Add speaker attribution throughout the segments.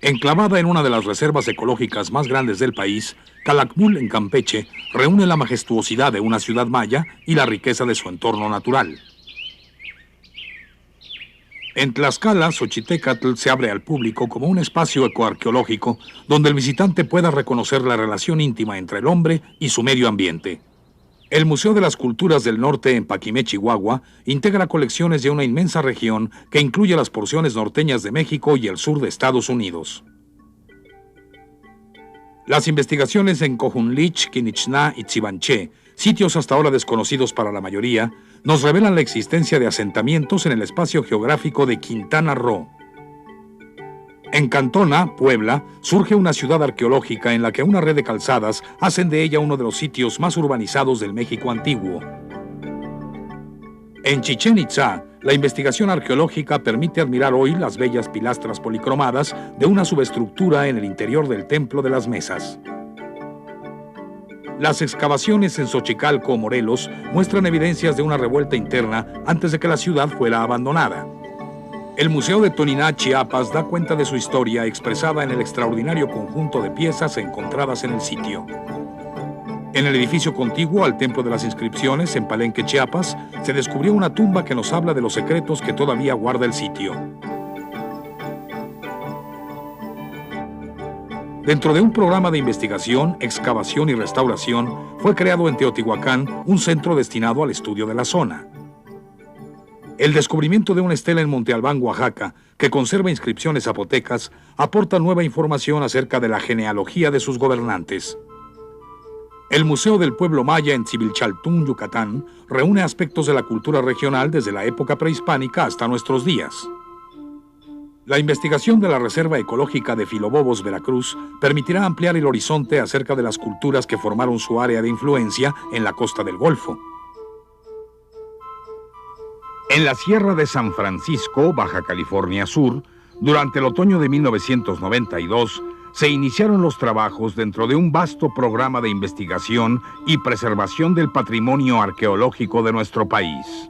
Speaker 1: Enclavada en una de las reservas ecológicas más grandes del país, Calakmul, en Campeche, reúne la majestuosidad de una ciudad maya y la riqueza de su entorno natural. En Tlaxcala, Xochitecatl se abre al público como un espacio ecoarqueológico donde el visitante pueda reconocer la relación íntima entre el hombre y su medio ambiente. El Museo de las Culturas del Norte en Paquimé, Chihuahua, integra colecciones de una inmensa región que incluye las porciones norteñas de México y el sur de Estados Unidos. Las investigaciones en Cojunlich, Quinichná y Chivanché, sitios hasta ahora desconocidos para la mayoría, nos revelan la existencia de asentamientos en el espacio geográfico de Quintana Roo. En Cantona, Puebla, surge una ciudad arqueológica en la que una red de calzadas hacen de ella uno de los sitios más urbanizados del México antiguo. En Chichén Itzá, la investigación arqueológica permite admirar hoy las bellas pilastras policromadas de una subestructura en el interior del Templo de las Mesas. Las excavaciones en Xochicalco, Morelos, muestran evidencias de una revuelta interna antes de que la ciudad fuera abandonada. El Museo de Toniná, Chiapas, da cuenta de su historia expresada en el extraordinario conjunto de piezas encontradas en el sitio. En el edificio contiguo al Templo de las Inscripciones, en Palenque, Chiapas, se descubrió una tumba que nos habla de los secretos que todavía guarda el sitio. Dentro de un programa de investigación, excavación y restauración, fue creado en Teotihuacán un centro destinado al estudio de la zona. El descubrimiento de una estela en Monte Albán, Oaxaca, que conserva inscripciones zapotecas, aporta nueva información acerca de la genealogía de sus gobernantes. El Museo del Pueblo Maya en Xivilchaltún, Yucatán, reúne aspectos de la cultura regional desde la época prehispánica hasta nuestros días. La investigación de la Reserva Ecológica de Filobobos, Veracruz, permitirá ampliar el horizonte acerca de las culturas que formaron su área de influencia en la costa del Golfo. En la Sierra de San Francisco, Baja California Sur, durante el otoño de 1992, se iniciaron los trabajos dentro de un vasto programa de investigación y preservación del patrimonio arqueológico de nuestro país.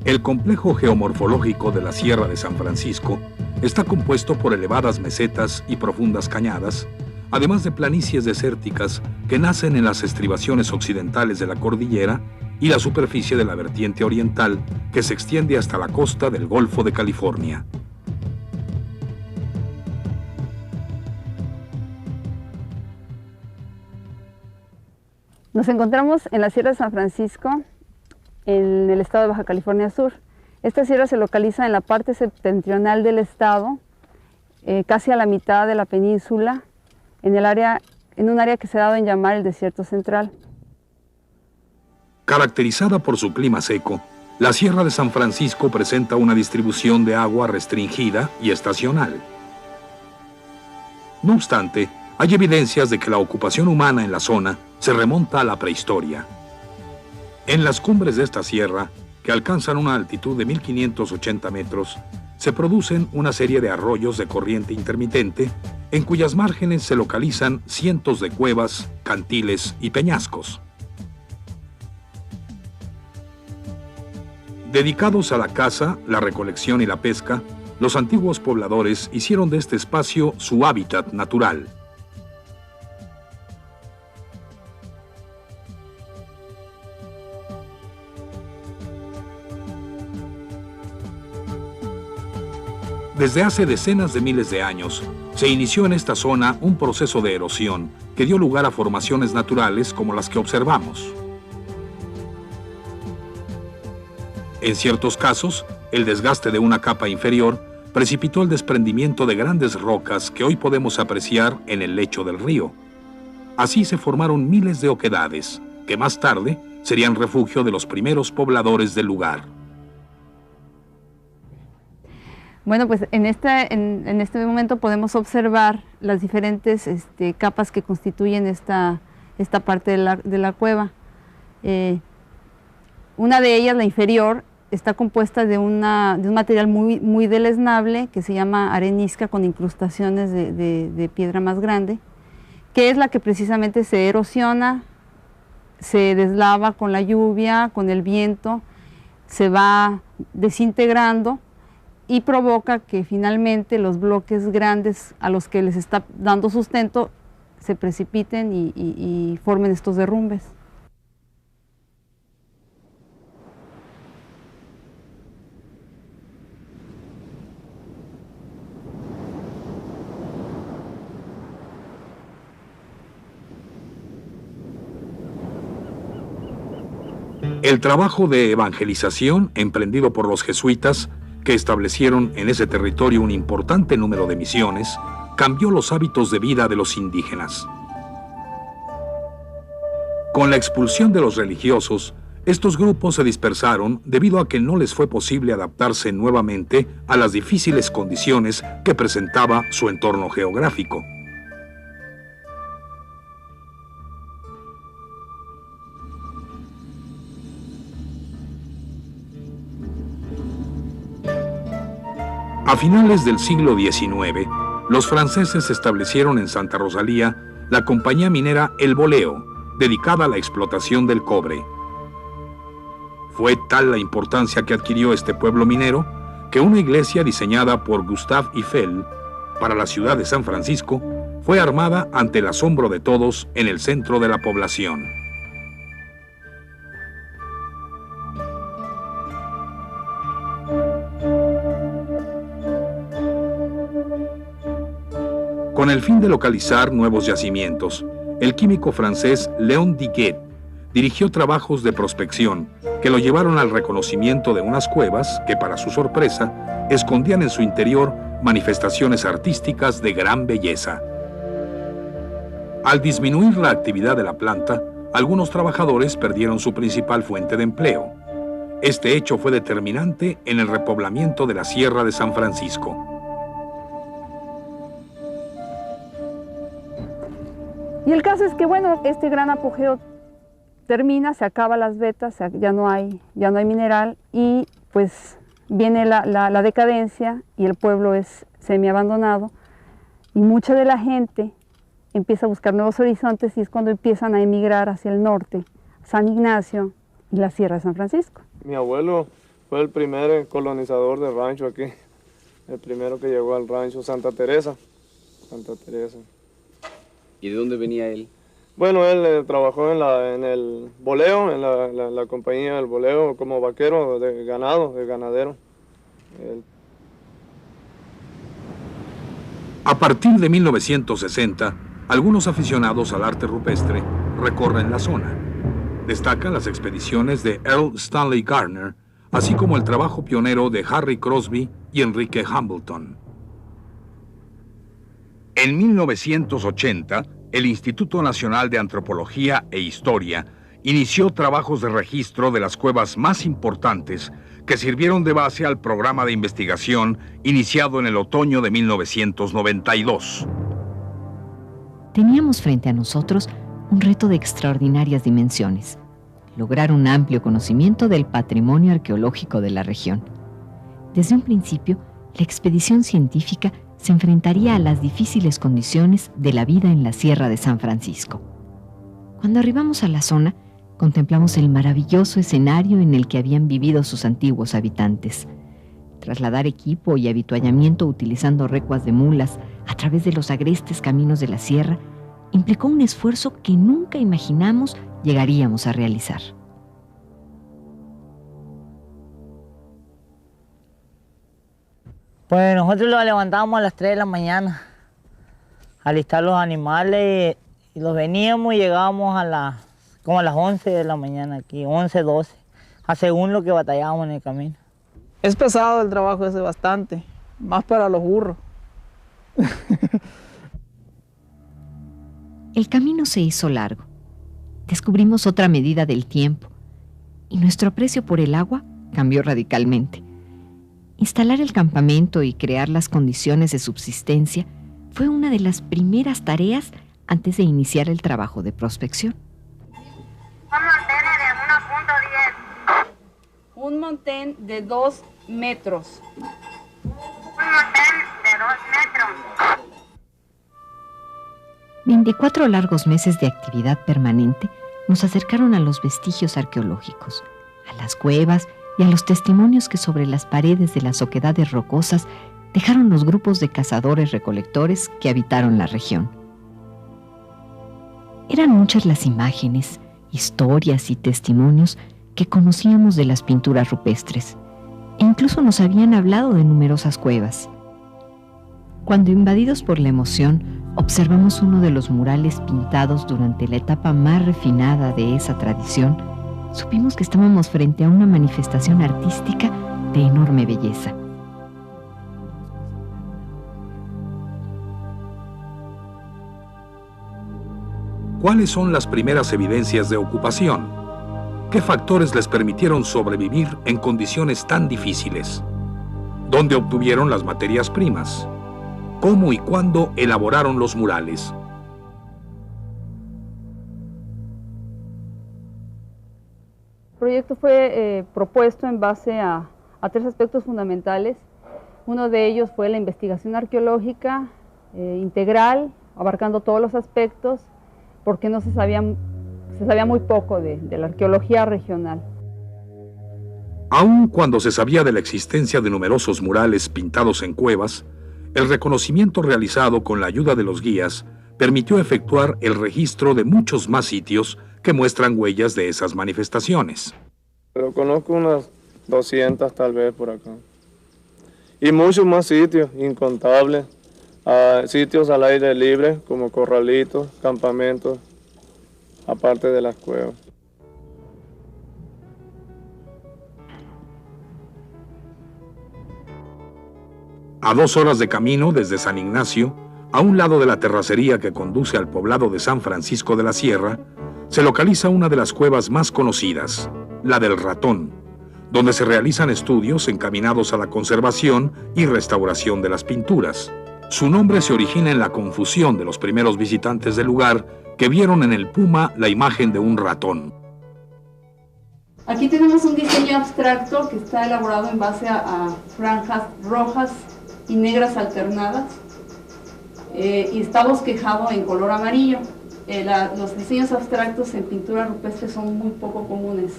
Speaker 1: El complejo geomorfológico de la Sierra de San Francisco está compuesto por elevadas mesetas y profundas cañadas, además de planicies desérticas que nacen en las estribaciones occidentales de la cordillera y la superficie de la vertiente oriental que se extiende hasta la costa del Golfo de California.
Speaker 2: Nos encontramos en la Sierra de San Francisco, en el estado de Baja California Sur. Esta sierra se localiza en la parte septentrional del estado, casi a la mitad de la península, en un área que se ha dado en llamar el Desierto Central.
Speaker 1: Caracterizada por su clima seco, la Sierra de San Francisco presenta una distribución de agua restringida y estacional. No obstante, hay evidencias de que la ocupación humana en la zona se remonta a la prehistoria. En las cumbres de esta sierra, que alcanzan una altitud de 1580 metros, se producen una serie de arroyos de corriente intermitente, en cuyas márgenes se localizan cientos de cuevas, cantiles y peñascos. Dedicados a la caza, la recolección y la pesca, los antiguos pobladores hicieron de este espacio su hábitat natural. Desde hace decenas de miles de años, se inició en esta zona un proceso de erosión que dio lugar a formaciones naturales como las que observamos. En ciertos casos, el desgaste de una capa inferior precipitó el desprendimiento de grandes rocas que hoy podemos apreciar en el lecho del río. Así se formaron miles de oquedades, que más tarde serían refugio de los primeros pobladores del lugar.
Speaker 2: Bueno, pues en este momento podemos observar las diferentes capas que constituyen esta parte de la cueva. Una de ellas, la inferior, está compuesta de un material muy deleznable que se llama arenisca con incrustaciones de piedra más grande, que es la que precisamente se erosiona, se deslava con la lluvia, con el viento, se va desintegrando y provoca que finalmente los bloques grandes a los que les está dando sustento se precipiten y formen estos derrumbes.
Speaker 1: El trabajo de evangelización emprendido por los jesuitas, que establecieron en ese territorio un importante número de misiones, cambió los hábitos de vida de los indígenas. Con la expulsión de los religiosos, estos grupos se dispersaron debido a que no les fue posible adaptarse nuevamente a las difíciles condiciones que presentaba su entorno geográfico. A finales del siglo XIX, los franceses establecieron en Santa Rosalía la compañía minera El Boleo, dedicada a la explotación del cobre. Fue tal la importancia que adquirió este pueblo minero que una iglesia diseñada por Gustave Eiffel para la ciudad de San Francisco fue armada ante el asombro de todos en el centro de la población. Con el fin de localizar nuevos yacimientos, el químico francés Léon Diguet dirigió trabajos de prospección que lo llevaron al reconocimiento de unas cuevas que, para su sorpresa, escondían en su interior manifestaciones artísticas de gran belleza. Al disminuir la actividad de la planta, algunos trabajadores perdieron su principal fuente de empleo. Este hecho fue determinante en el repoblamiento de la Sierra de San Francisco.
Speaker 2: Y el caso es que, bueno, este gran apogeo termina, se acaban las vetas, ya no hay mineral y pues viene la decadencia y el pueblo es semiabandonado y mucha de la gente empieza a buscar nuevos horizontes y es cuando empiezan a emigrar hacia el norte, San Ignacio y la Sierra de San Francisco.
Speaker 3: Mi abuelo fue el primer colonizador del rancho aquí, el primero que llegó al rancho Santa Teresa.
Speaker 4: ¿Y de dónde venía él?
Speaker 3: Bueno, él trabajó en el boleo, en la compañía del boleo, como vaquero de ganado, de ganadero.
Speaker 1: A partir de 1960, algunos aficionados al arte rupestre recorren la zona. Destacan las expediciones de Earl Stanley Gardner, así como el trabajo pionero de Harry Crosby y Enrique Hambleton. En 1980, el Instituto Nacional de Antropología e Historia inició trabajos de registro de las cuevas más importantes que sirvieron de base al programa de investigación iniciado en el otoño de 1992.
Speaker 5: Teníamos frente a nosotros un reto de extraordinarias dimensiones: lograr un amplio conocimiento del patrimonio arqueológico de la región. Desde un principio, la expedición científica se enfrentaría a las difíciles condiciones de la vida en la Sierra de San Francisco. Cuando arribamos a la zona, contemplamos el maravilloso escenario en el que habían vivido sus antiguos habitantes. Trasladar equipo y avituallamiento utilizando recuas de mulas a través de los agrestes caminos de la sierra implicó un esfuerzo que nunca imaginamos llegaríamos a realizar.
Speaker 6: Pues nosotros los levantábamos a las 3 de la mañana, a alistar los animales y los veníamos y llegábamos como a las 11 de la mañana aquí, 11, 12, según lo que batallábamos en el camino.
Speaker 7: Es pesado el trabajo ese bastante, más para los burros.
Speaker 5: El camino se hizo largo. Descubrimos otra medida del tiempo y nuestro aprecio por el agua cambió radicalmente. Instalar el campamento y crear las condiciones de subsistencia fue una de las primeras tareas antes de iniciar el trabajo de prospección.
Speaker 2: Un montén de 2 metros.
Speaker 8: Un montén de 2 metros.
Speaker 5: 24 largos meses de actividad permanente nos acercaron a los vestigios arqueológicos, a las cuevas y a los testimonios que sobre las paredes de las oquedades rocosas dejaron los grupos de cazadores-recolectores que habitaron la región. Eran muchas las imágenes, historias y testimonios que conocíamos de las pinturas rupestres, e incluso nos habían hablado de numerosas cuevas. Cuando, invadidos por la emoción, observamos uno de los murales pintados durante la etapa más refinada de esa tradición, supimos que estábamos frente a una manifestación artística de enorme belleza.
Speaker 1: ¿Cuáles son las primeras evidencias de ocupación? ¿Qué factores les permitieron sobrevivir en condiciones tan difíciles? ¿Dónde obtuvieron las materias primas? ¿Cómo y cuándo elaboraron los murales?
Speaker 2: El proyecto fue propuesto en base a 3 aspectos fundamentales. Uno de ellos fue la investigación arqueológica integral, abarcando todos los aspectos, porque se sabía muy poco de la arqueología regional.
Speaker 1: Aun cuando se sabía de la existencia de numerosos murales pintados en cuevas, el reconocimiento realizado con la ayuda de los guías permitió efectuar el registro de muchos más sitios que muestran huellas de esas manifestaciones.
Speaker 3: Pero conozco unas 200 tal vez por acá. Y muchos más sitios, incontables. Sitios al aire libre, como corralitos, campamentos, aparte de las cuevas.
Speaker 1: A 2 horas de camino desde San Ignacio, a un lado de la terracería que conduce al poblado de San Francisco de la Sierra, se localiza una de las cuevas más conocidas, la del Ratón, donde se realizan estudios encaminados a la conservación y restauración de las pinturas. Su nombre se origina en la confusión de los primeros visitantes del lugar que vieron en el puma la imagen de un ratón.
Speaker 2: Aquí tenemos un diseño abstracto que está elaborado en base a franjas rojas y negras alternadas y está bosquejado en color amarillo. Los diseños abstractos en pintura rupestre son muy poco comunes.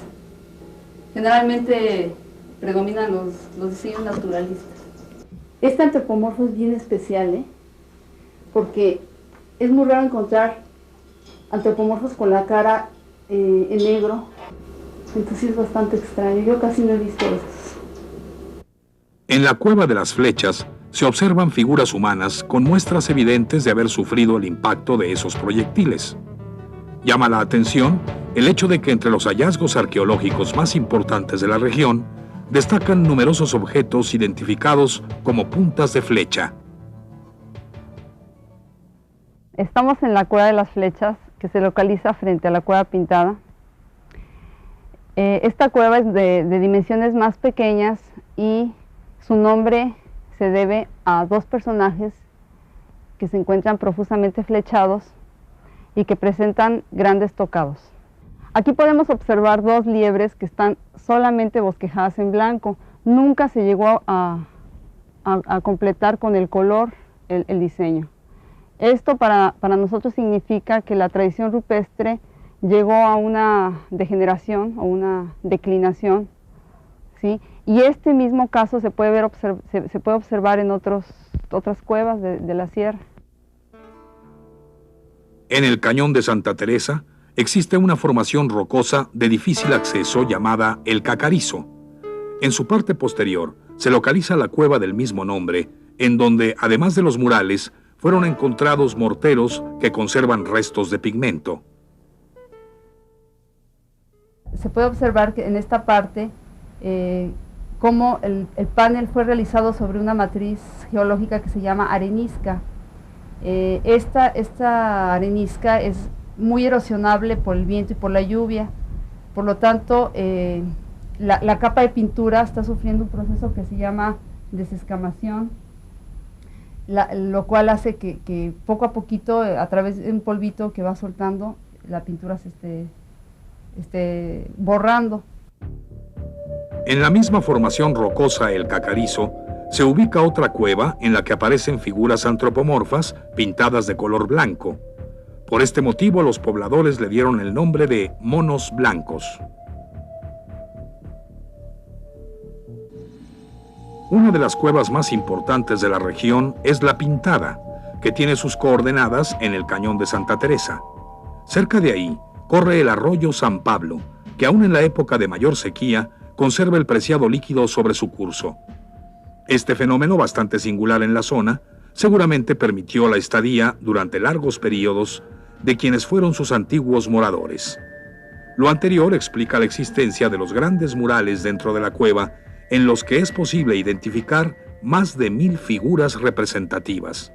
Speaker 2: Generalmente predominan los diseños naturalistas. Este antropomorfo es bien especial, porque es muy raro encontrar antropomorfos con la cara en negro, entonces es bastante extraño. Yo casi no he visto estos.
Speaker 1: En la Cueva de las Flechas se observan figuras humanas con muestras evidentes de haber sufrido el impacto de esos proyectiles. Llama la atención el hecho de que entre los hallazgos arqueológicos más importantes de la región destacan numerosos objetos identificados como puntas de flecha.
Speaker 2: Estamos en la Cueva de las Flechas, que se localiza frente a la Cueva Pintada. Esta cueva es de dimensiones más pequeñas y su nombre se debe a 2 personajes que se encuentran profusamente flechados y que presentan grandes tocados. Aquí podemos observar 2 liebres que están solamente bosquejadas en blanco. Nunca se llegó a completar con el color el diseño. Esto para nosotros significa que la tradición rupestre llegó a una degeneración o una declinación, ¿sí? Y este mismo caso se puede observar en otras cuevas de la sierra.
Speaker 1: En el Cañón de Santa Teresa existe una formación rocosa de difícil acceso llamada el Cacarizo. En su parte posterior se localiza la cueva del mismo nombre, en donde, además de los murales, fueron encontrados morteros que conservan restos de pigmento.
Speaker 2: Se puede observar que en esta parte cómo el panel fue realizado sobre una matriz geológica que se llama arenisca. Esta arenisca es muy erosionable por el viento y por la lluvia, por lo tanto la capa de pintura está sufriendo un proceso que se llama desescamación, lo cual hace que poco a poquito, a través de un polvito que va soltando, la pintura se esté borrando.
Speaker 1: En la misma formación rocosa El Cacarizo, se ubica otra cueva en la que aparecen figuras antropomorfas pintadas de color blanco. Por este motivo, los pobladores le dieron el nombre de monos blancos. Una de las cuevas más importantes de la región es La Pintada, que tiene sus coordenadas en el cañón de Santa Teresa. Cerca de ahí corre el arroyo San Pablo, que aún en la época de mayor sequía conserva el preciado líquido sobre su curso. Este fenómeno, bastante singular en la zona, seguramente permitió la estadía durante largos periodos de quienes fueron sus antiguos moradores. Lo anterior explica la existencia de los grandes murales dentro de la cueva, en los que es posible identificar más de 1000 figuras representativas.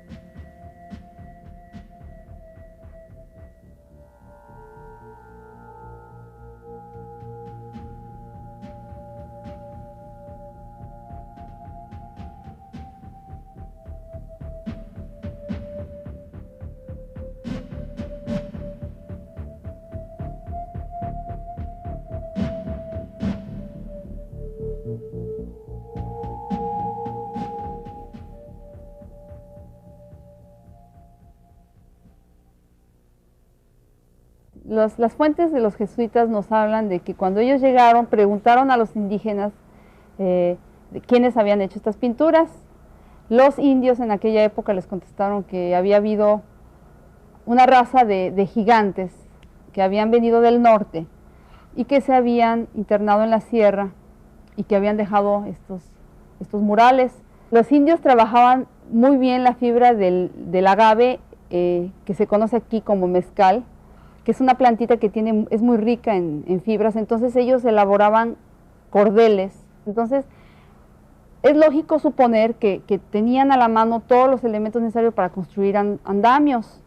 Speaker 2: Las fuentes de los jesuitas nos hablan de que cuando ellos llegaron preguntaron a los indígenas de quiénes habían hecho estas pinturas. Los indios en aquella época les contestaron que había habido una raza de gigantes que habían venido del norte y que se habían internado en la sierra y que habían dejado estos murales. Los indios trabajaban muy bien la fibra del agave, que se conoce aquí como mezcal, que es una plantita que es muy rica en fibras. Entonces ellos elaboraban cordeles. Entonces es lógico suponer que tenían a la mano todos los elementos necesarios para construir andamios.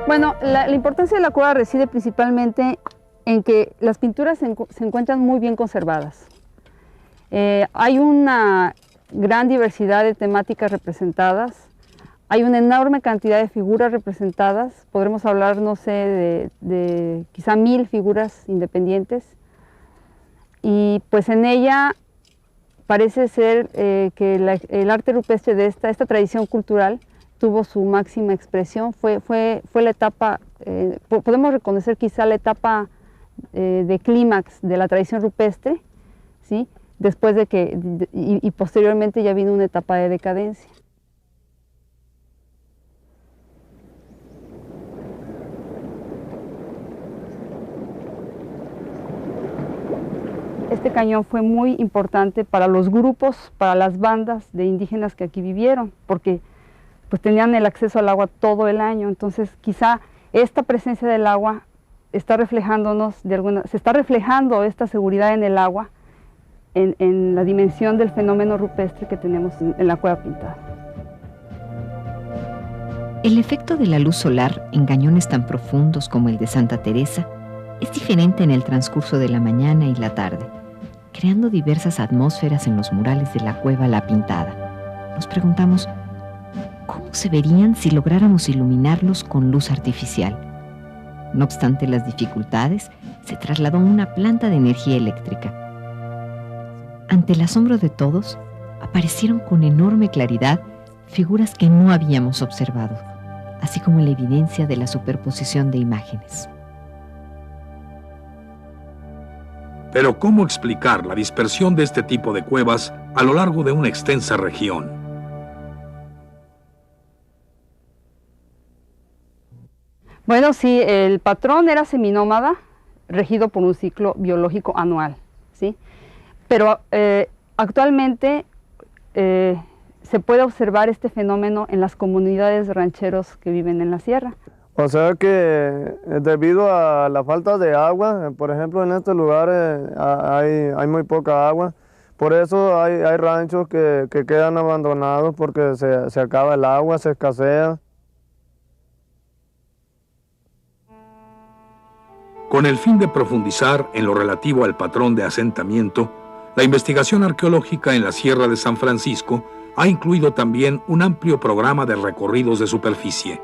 Speaker 2: Bueno, la importancia de la cueva reside principalmente en que las pinturas se encuentran muy bien conservadas. Hay una gran diversidad de temáticas representadas, hay una enorme cantidad de figuras representadas, podremos hablar, no sé, de quizá 1000 figuras independientes, y pues en ella parece ser que el arte rupestre de esta tradición cultural tuvo su máxima expresión. Fue la etapa, podemos reconocer quizá la etapa de clímax de la tradición rupestre, ¿sí? Después de que, y posteriormente ya vino una etapa de decadencia. Este cañón fue muy importante para los grupos, para las bandas de indígenas que aquí vivieron, porque pues tenían el acceso al agua todo el año. Entonces quizá esta presencia del agua está reflejándonos se está reflejando esta seguridad en el agua en la dimensión del fenómeno rupestre que tenemos en la Cueva Pintada.
Speaker 5: El efecto de la luz solar en cañones tan profundos como el de Santa Teresa es diferente en el transcurso de la mañana y la tarde, creando diversas atmósferas en los murales de la Cueva La Pintada. Nos preguntamos, ¿cómo se verían si lográramos iluminarlos con luz artificial? No obstante las dificultades, se trasladó una planta de energía eléctrica. Ante el asombro de todos, aparecieron con enorme claridad figuras que no habíamos observado, así como la evidencia de la superposición de imágenes.
Speaker 1: Pero ¿cómo explicar la dispersión de este tipo de cuevas a lo largo de una extensa región?
Speaker 2: Bueno, sí, el patrón era seminómada, regido por un ciclo biológico anual, ¿sí? Pero actualmente se puede observar este fenómeno en las comunidades rancheros que viven en la sierra.
Speaker 3: O sea que debido a la falta de agua, por ejemplo en estos lugares hay muy poca agua, por eso hay ranchos que quedan abandonados porque se acaba el agua, se escasea.
Speaker 1: Con el fin de profundizar en lo relativo al patrón de asentamiento, la investigación arqueológica en la Sierra de San Francisco ha incluido también un amplio programa de recorridos de superficie.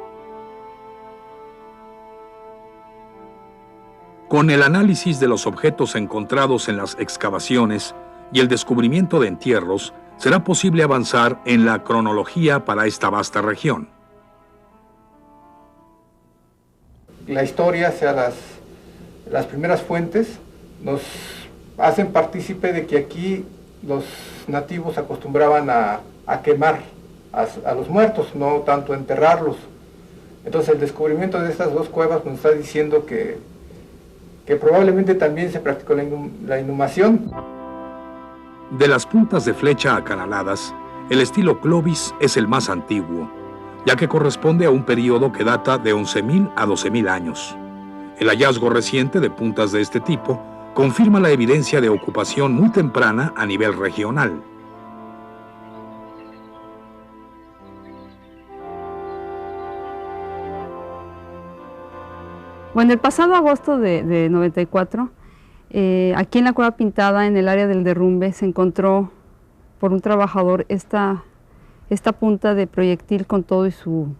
Speaker 1: Con el análisis de los objetos encontrados en las excavaciones y el descubrimiento de entierros, será posible avanzar en la cronología para esta vasta región.
Speaker 9: La historia, sea las primeras fuentes, nos hacen partícipe de que aquí los nativos acostumbraban a quemar a los muertos, no tanto enterrarlos. Entonces el descubrimiento de estas dos cuevas nos está diciendo que probablemente también se practicó la inhumación.
Speaker 1: De las puntas de flecha acanaladas, el estilo Clovis es el más antiguo, ya que corresponde a un periodo que data de 11.000 a 12.000 años. El hallazgo reciente de puntas de este tipo confirma la evidencia de ocupación muy temprana a nivel regional.
Speaker 2: Bueno, el pasado agosto de 94, aquí en la Cueva Pintada, en el área del derrumbe, se encontró por un trabajador esta punta de proyectil con todo y su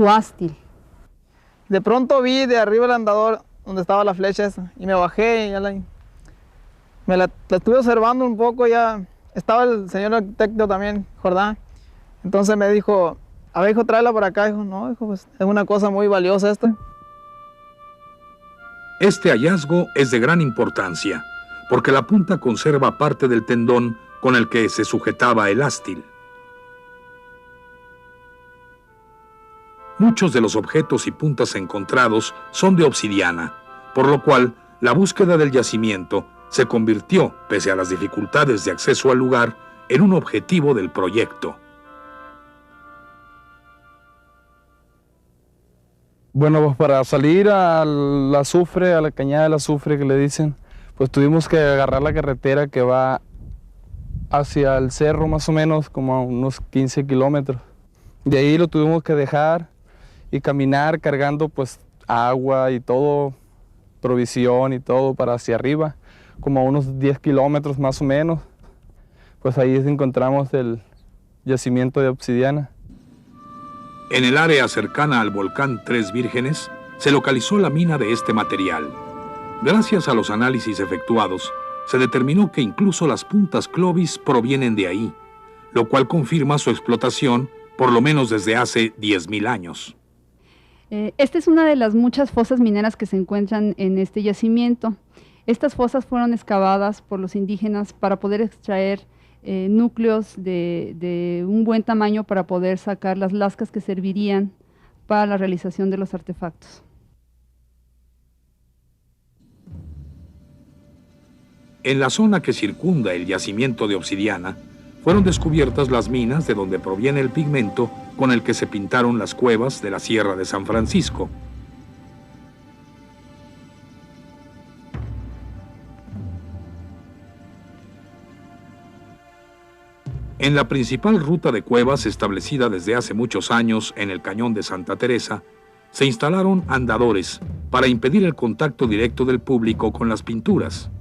Speaker 2: ástil.
Speaker 7: De pronto vi de arriba el andador donde estaba la flecha esa y me bajé y ya la estuve observando un poco. Ya estaba el señor arquitecto también, Jordán. Entonces me dijo, a ver hijo, tráela por acá. Dijo, no, hijo, pues es una cosa muy valiosa esta.
Speaker 1: Este hallazgo es de gran importancia, porque la punta conserva parte del tendón con el que se sujetaba el ástil. Muchos de los objetos y puntas encontrados son de obsidiana, por lo cual la búsqueda del yacimiento se convirtió, pese a las dificultades de acceso al lugar, en un objetivo del proyecto.
Speaker 3: Bueno, pues para salir al azufre, a la cañada del azufre que le dicen, pues tuvimos que agarrar la carretera que va hacia el cerro más o menos, como a unos 15 kilómetros. De ahí lo tuvimos que dejar y caminar cargando pues agua y todo, provisión y todo para hacia arriba, como a unos 10 kilómetros más o menos. Pues ahí encontramos el yacimiento de obsidiana.
Speaker 1: En el área cercana al volcán Tres Vírgenes, se localizó la mina de este material. Gracias a los análisis efectuados, se determinó que incluso las puntas Clovis provienen de ahí, lo cual confirma su explotación por lo menos desde hace 10.000 años.
Speaker 2: Esta es una de las muchas fosas mineras que se encuentran en este yacimiento. Estas fosas fueron excavadas por los indígenas para poder extraer núcleos de un buen tamaño para poder sacar las lascas que servirían para la realización de los artefactos.
Speaker 1: En la zona que circunda el yacimiento de obsidiana, fueron descubiertas las minas de donde proviene el pigmento con el que se pintaron las cuevas de la Sierra de San Francisco. En la principal ruta de cuevas establecida desde hace muchos años en el Cañón de Santa Teresa, se instalaron andadores para impedir el contacto directo del público con las pinturas.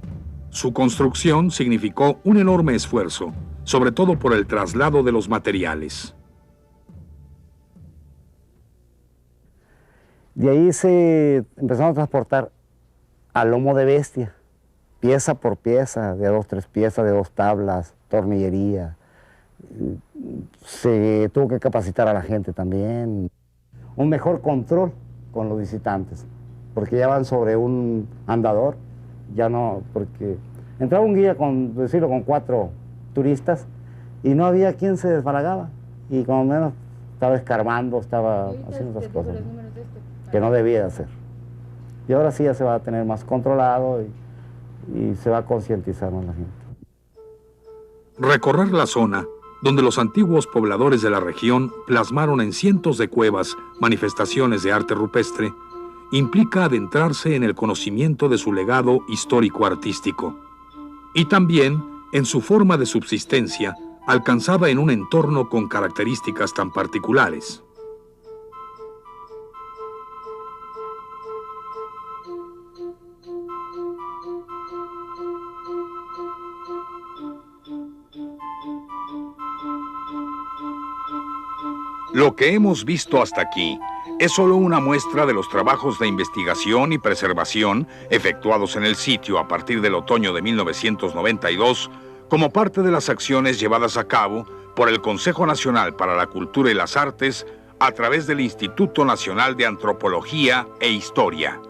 Speaker 1: Su construcción significó un enorme esfuerzo, sobre todo por el traslado de los materiales.
Speaker 10: De ahí se empezaron a transportar a lomo de bestia, pieza por pieza, de 2, 3 piezas, de 2 tablas, tornillería. Se tuvo que capacitar a la gente también. Un mejor control con los visitantes, porque ya van sobre un andador, ya no, porque entraba un guía con 4 turistas y no había quien se desbalagaba y como menos estaba escarbando, estaba haciendo otras cosas. que no debía de hacer. Y ahora sí ya se va a tener más controlado y se va a concientizar más la gente.
Speaker 1: Recorrer la zona donde los antiguos pobladores de la región plasmaron en cientos de cuevas manifestaciones de arte rupestre implica adentrarse en el conocimiento de su legado histórico-artístico y también en su forma de subsistencia alcanzada en un entorno con características tan particulares. Lo que hemos visto hasta aquí es solo una muestra de los trabajos de investigación y preservación efectuados en el sitio a partir del otoño de 1992 como parte de las acciones llevadas a cabo por el Consejo Nacional para la Cultura y las Artes a través del Instituto Nacional de Antropología e Historia.